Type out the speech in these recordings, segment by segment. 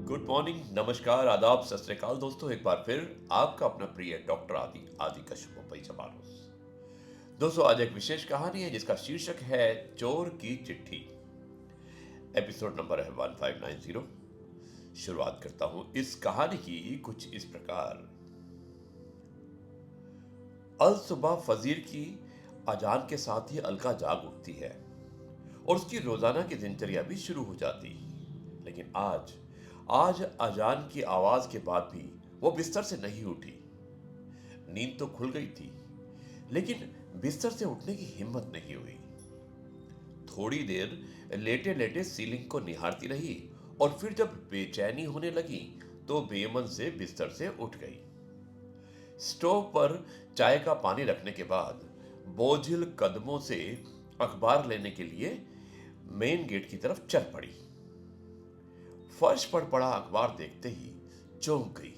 Good morning, नमस्कार, आदाब, सत श्री अकाल दोस्तों। एक बार फिर आपका अपना प्रिय डॉक्टर आदि आदि कश्यप भाई जबानोस। दोस्तों, आज एक विशेष कहानी है जिसका शीर्षक है चोर की चिट्ठी। एपिसोड नंबर है 1590। शुरुआत करता हूं इस कहानी की कुछ इस प्रकार। अल सुबह फजीर की अजान के साथ ही अलका जाग उठती है और उसकी रोजाना की दिनचर्या भी शुरू हो जाती। लेकिन आज आज अजान की आवाज के बाद भी वो बिस्तर से नहीं उठी। नींद तो खुल गई थी, लेकिन बिस्तर से उठने की हिम्मत नहीं हुई। थोड़ी देर लेटे लेटे सीलिंग को निहारती रही और फिर जब बेचैनी होने लगी तो बेमन से बिस्तर से उठ गई। स्टोव पर चाय का पानी रखने के बाद बोझिल कदमों से अखबार लेने के लिए मेन गेट की तरफ चल पड़ी। फर्श पर पड़ा अखबार देखते ही चौंक गई।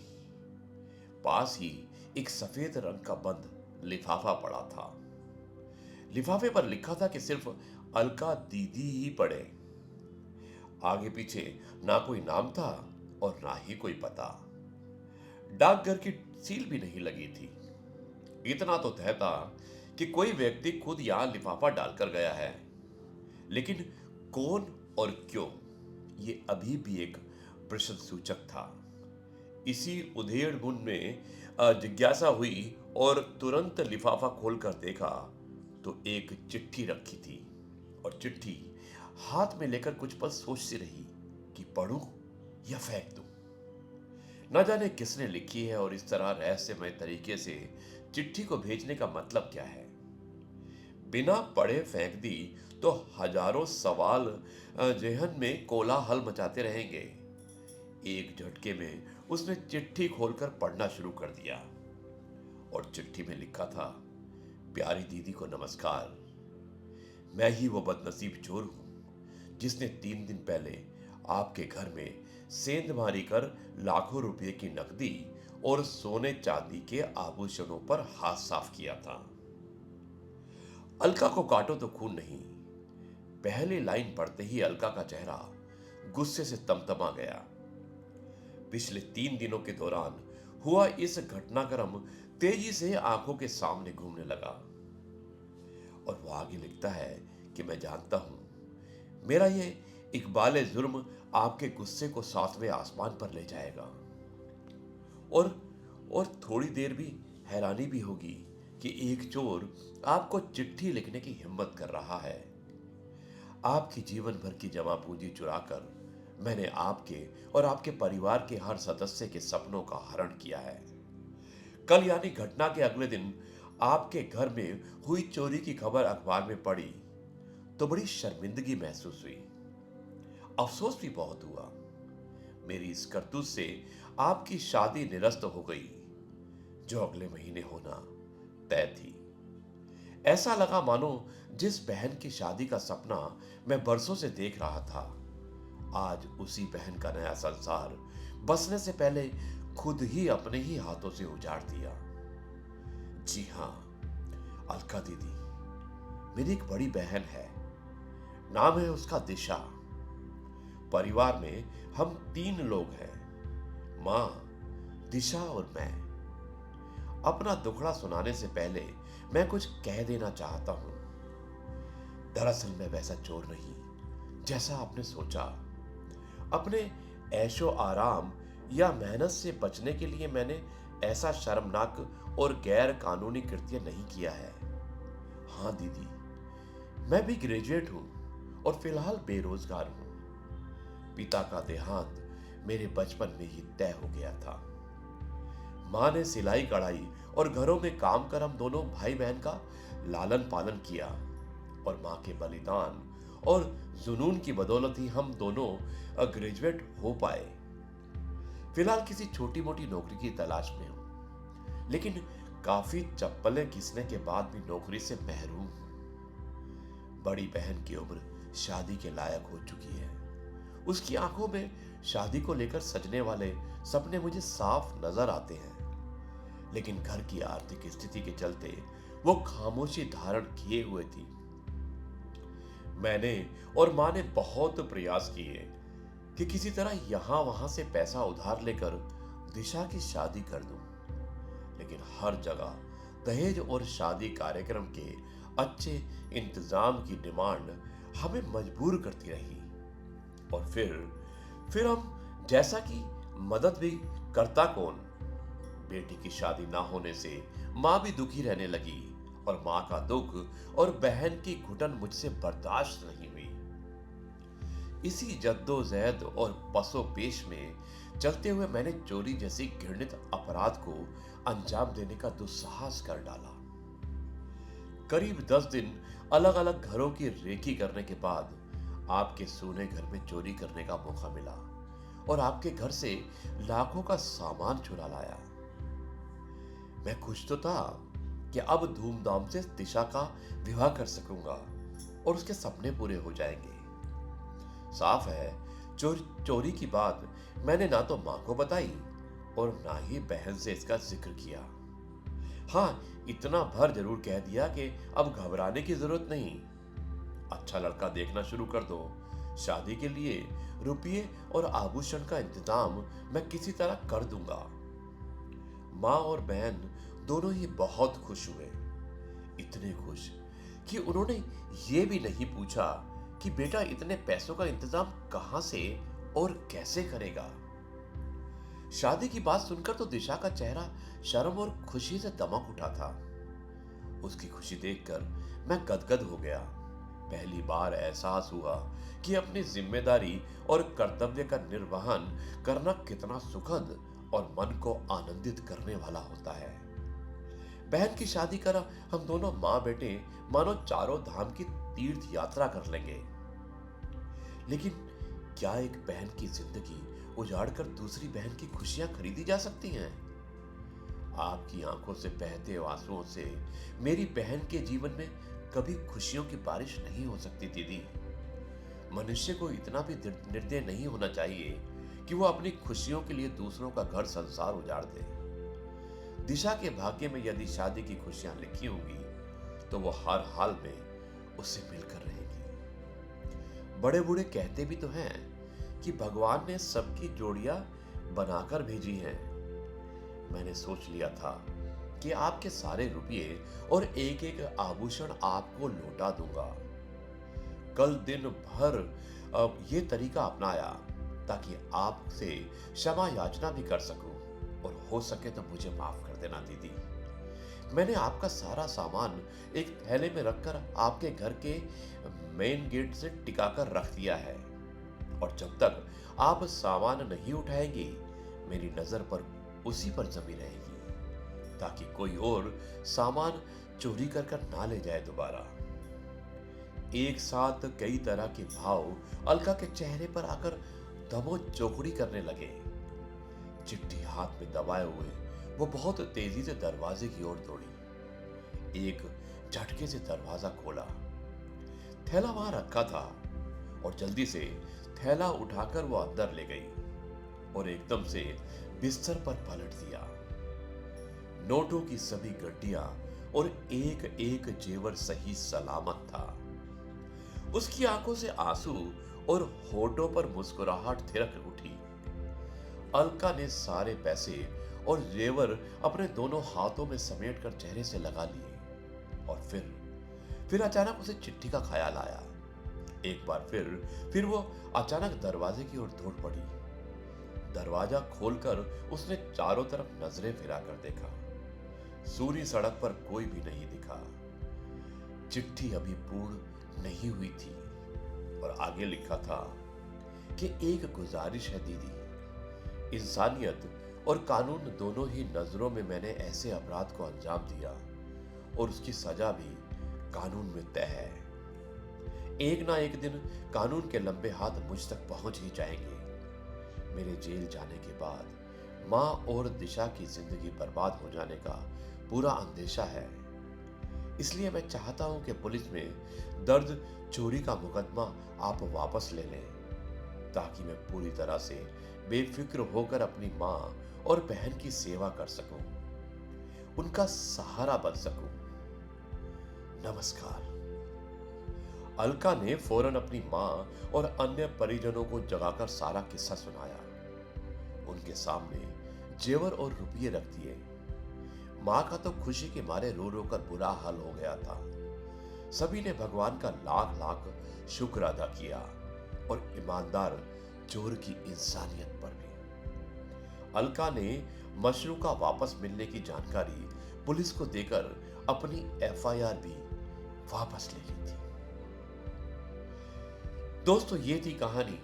पास ही एक सफेद रंग का बंद लिफाफा पड़ा था। लिफाफे पर लिखा था कि सिर्फ अलका दीदी ही पढ़े। आगे पीछे ना कोई नाम था और ना ही कोई पता। डाकघर की सील भी नहीं लगी थी। इतना तो तय था कि कोई व्यक्ति खुद यहां लिफाफा डालकर गया है, लेकिन कौन और क्यों, ये अभी भी एक प्रश्न सूचक था। इसी उधेड़ बुन में जिज्ञासा हुई और तुरंत लिफाफा खोलकर देखा तो एक चिट्ठी रखी थी और चिट्ठी हाथ में लेकर कुछ पल सोचती रही कि पढ़ूं या फेंक दूं। न जाने किसने लिखी है और इस तरह रहस्यमय तरीके से चिट्ठी को भेजने का मतलब क्या है। बिना पढ़े फेंक दी तो हजारों सवाल जेहन में कोलाहल मचाते रहेंगे। एक झटके में उसने चिट्ठी खोलकर पढ़ना शुरू कर दिया और चिट्ठी में लिखा था, प्यारी दीदी को नमस्कार। मैं ही वो बदनसीब चोर हूं जिसने 3 दिन पहले आपके घर में सेंध मारी कर लाखों रुपए की नकदी और सोने चांदी के आभूषणों पर हाथ साफ किया था। अलका को काटो तो खून नहीं। पहली लाइन पढ़ते ही अलका का चेहरा गुस्से से तमतमा गया। पिछले 3 दिनों के दौरान हुआ इस घटनाक्रम तेजी से आंखों के सामने घूमने लगा। और वो आगे लिखता है कि मैं जानता हूं मेरा ये इकबाल जुर्म आपके गुस्से को 7वें आसमान पर ले जाएगा। और और थोड़ी देर भी हैरानी भी होगी कि एक चोर आपको चिट्ठी लिखने की हिम्मत कर रहा है। आपकी जीवन भर की जमा पूंजी चुराकर मैंने आपके और आपके परिवार के हर सदस्य के सपनों का हरण किया है। कल यानी घटना के अगले दिन आपके घर में हुई चोरी की खबर अखबार में पड़ी तो बड़ी शर्मिंदगी महसूस हुई। अफसोस भी बहुत हुआ। मेरी इस करतूत से आपकी शादी निरस्त हो गई, जो अगले महीने होना तय थी। ऐसा लगा मानो जिस बहन की शादी का सपना मैं बरसों से देख रहा था, आज उसी बहन का नया संसार बसने से पहले खुद ही अपने ही हाथों से उजाड़ दिया। जी हां, अलका दीदी मेरी एक बड़ी बहन है। नाम है उसका दिशा। परिवार में हम 3 लोग हैं, मां, दिशा और मैं। अपना दुखड़ा सुनाने से पहले मैं कुछ कह देना चाहता हूं। दरअसल मैं वैसा चोर नहीं जैसा आपने सोचा। अपने ऐशो आराम या मेहनत से बचने के लिए मैंने ऐसा शर्मनाक और गैर कानूनी कृत्य नहीं किया है। हां दीदी, मैं भी ग्रेजुएट हूं और फिलहाल बेरोजगार हूं। पिता का देहांत मेरे बचपन में ही तय हो गया था। मां ने सिलाई कढ़ाई और घरों में काम कर हम दोनों भाई बहन का लालन पालन किया और मां के बलिदान और जुनून की बदौलत ही हम दोनों ग्रेजुएट हो पाए। फिलहाल किसी छोटी मोटी नौकरी की तलाश में हूं, लेकिन काफी चप्पलें घिसने के बाद भी नौकरी से महरूम हूं। बड़ी बहन की उम्र शादी के लायक हो चुकी है। उसकी आंखों में शादी को लेकर सजने वाले सपने मुझे साफ नजर आते हैं, लेकिन घर की आर्थिक स्थिति के चलते वो खामोशी धारण किए हुए थी। मैंने और मां ने बहुत प्रयास किए कि किसी तरह यहां वहां से पैसा उधार लेकर दिशा की शादी कर दूं। लेकिन हर जगह दहेज और शादी कार्यक्रम के अच्छे इंतजाम की डिमांड हमें मजबूर करती रही। और फिर हम जैसा कि मदद भी करता कौन। बेटी की शादी ना होने से माँ भी दुखी रहने लगी और माँ का दुख और बहन की घुटन मुझसे बर्दाश्त नहीं हुई। इसी जद्दोजहद और पसोपेश में चलते हुए मैंने चोरी जैसी घृणित अपराध को अंजाम देने का दुस्साहस कर डाला। करीब 10 दिन अलग अलग घरों की रेकी करने के बाद आपके सोने घर में चोरी करने का मौका मिला और आपके घर से लाखों का सामान चुरा लाया। मैं खुश तो था कि अब धूमधाम से दिशा का विवाह कर सकूंगा और उसके सपने पूरे हो जाएंगे। साफ है, चोरी की बात मैंने ना तो मां को बताई और ना ही बहन से इसका जिक्र किया। हाँ, इतना भर जरूर कह दिया कि अब घबराने की जरूरत नहीं। अच्छा लड़का देखना शुरू कर दो। शादी के लिए रुपये और आभूषण का इंतजाम मैं किसी तरह कर दूंगा। माँ और बहन दोनों ही बहुत खुश हुए। इतने खुश कि उन्होंने ये भी नहीं पूछा कि बेटा इतने पैसों का इंतजाम कहां से और कैसे करेगा। शादी की बात सुनकर तो दिशा का चेहरा शर्म और खुशी से दमक उठा था। उसकी खुशी देखकर मैं गदगद हो गया। पहली बार एहसास हुआ कि अपनी जिम्मेदारी और कर्तव्य का निर्वहन करना कितना सुखद और मन को आनंदित करने वाला होता है। बहन की शादी कर हम दोनों माँ बेटे मानो चारों धाम की तीर्थ यात्रा कर लेंगे। लेकिन क्या एक बहन की जिंदगी उजाड़कर दूसरी बहन की खुशियां खरीदी जा सकती हैं? आपकी आंखों से बहते आंसुओं से मेरी बहन के जीवन में कभी खुशियों की बारिश नहीं हो सकती दीदी। मनुष्य को इतना भी निर्दय नहीं होना चाहिए कि वो अपनी खुशियों के लिए दूसरों का घर संसार उजाड़ दे। दिशा के भाग्य में यदि शादी की खुशियां लिखी होंगी तो वो हर हाल में उससे मिलकर रहेगी। बड़े बूढ़े कहते भी तो हैं कि भगवान ने सबकी जोड़ियां बनाकर भेजी हैं। मैंने सोच लिया था कि आपके सारे रुपये और एक एक आभूषण आपको लौटा दूंगा। कल दिन भर ये तरीका अपनाया ताकि आपसे क्षमा याचना भी कर सकूं और हो सके तो मुझे माफ कर देना दीदी। मैंने आपका सारा सामान एक थैले में रखकर आपके घर के मेन गेट से टिकाकर रख दिया है और जब तक आप सामान नहीं उठाएंगी मेरी नजर पर उसी पर जमी रहेगी ताकि कोई और सामान चोरी कर ना ले जाए दोबारा। एक साथ कई तरह के भाव अलका के चेहरे पर आकर दमो चौकड़ी करने लगे। चिट्ठी हाथ में दबाए हुए वो बहुत तेजी से दरवाजे की ओर दौड़ी। एक झटके से दरवाजा खोला। थैला वहां रखा था और जल्दी से थैला उठाकर वो अंदर ले गई और एकदम से बिस्तर पर पलट दिया। नोटों की सभी गड्डियां और एक एक जेवर सही सलामत था। उसकी आंखों से आंसू और होठों पर मुस्कुराहट थिरक उठी। अलका ने सारे पैसे और जेवर अपने दोनों हाथों में समेटकर चेहरे से लगा लिए और फिर अचानक उसे चिट्ठी का ख्याल आया। एक बार फिर वो अचानक दरवाजे की ओर दौड़ पड़ी। दरवाजा खोलकर उसने चारों तरफ नजरें फिराकर देखा। सूनी सड़क पर कोई भी नहीं दिखा। चिट्ठी अभी पूर्ण नहीं हुई थी और आगे लिखा था कि एक गुजारिश है दीदी, इंसानियत और कानून दोनों ही नजरों में मैंने ऐसे अपराध को अंजाम दिया और उसकी सजा भी कानून में तय है। एक ना एक दिन कानून के लंबे हाथ मुझ तक पहुंच ही जाएंगे। मेरे जेल जाने के बाद माँ और दिशा की जिंदगी बर्बाद हो जाने का पूरा अंदेशा है। इसलिए मैं चाहता हूं कि पुलिस में दर्ज चोरी का मुकदमा आप वापस ले लें ताकि मैं पूरी तरह से बेफिक्र होकर अपनी माँ और बहन की सेवा कर सकूं, उनका सहारा बन सकूं। नमस्कार। अलका ने फौरन अपनी मां और अन्य परिजनों को जगाकर सारा किस्सा सुनाया। उनके सामने जेवर और रुपये रख दिए। मां का तो खुशी के मारे रो रो कर बुरा हाल हो गया था। सभी ने भगवान का लाख लाख शुक्र अदा किया और ईमानदार चोर की इंसानियत पर भी। अलका ने मशरू का वापस मिलने की जानकारी पुलिस को देकर अपनी एफआईआर भी वापस ले ली थी। दोस्तों, ये थी कहानी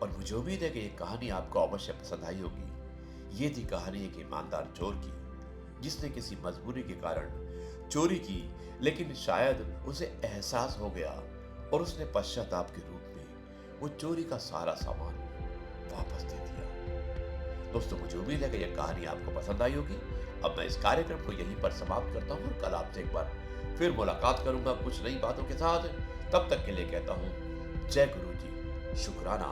और मुझे उम्मीद है कि ये कहानी आपको अवश्य पसंद आई होगी। ये थी कहानी एक ईमानदार चोर की, जिसने किसी मजबूरी के कारण चोरी की, लेकिन शायद उसे एहसास हो गया और उसने पश्चाताप के रूप में वो चोरी का सारा सामान वापस दे दिया। दोस्तों, मुझे उम्मीद है कि यह कहानी आपको पसंद आई होगी। अब मैं इस कार्यक्रम को यहीं पर समाप्त करता हूँ और कल आपसे एक बार फिर मुलाकात करूंगा कुछ नई बातों के साथ। तब तक के लिए कहता हूँ जय गुरु जी, शुक्राना।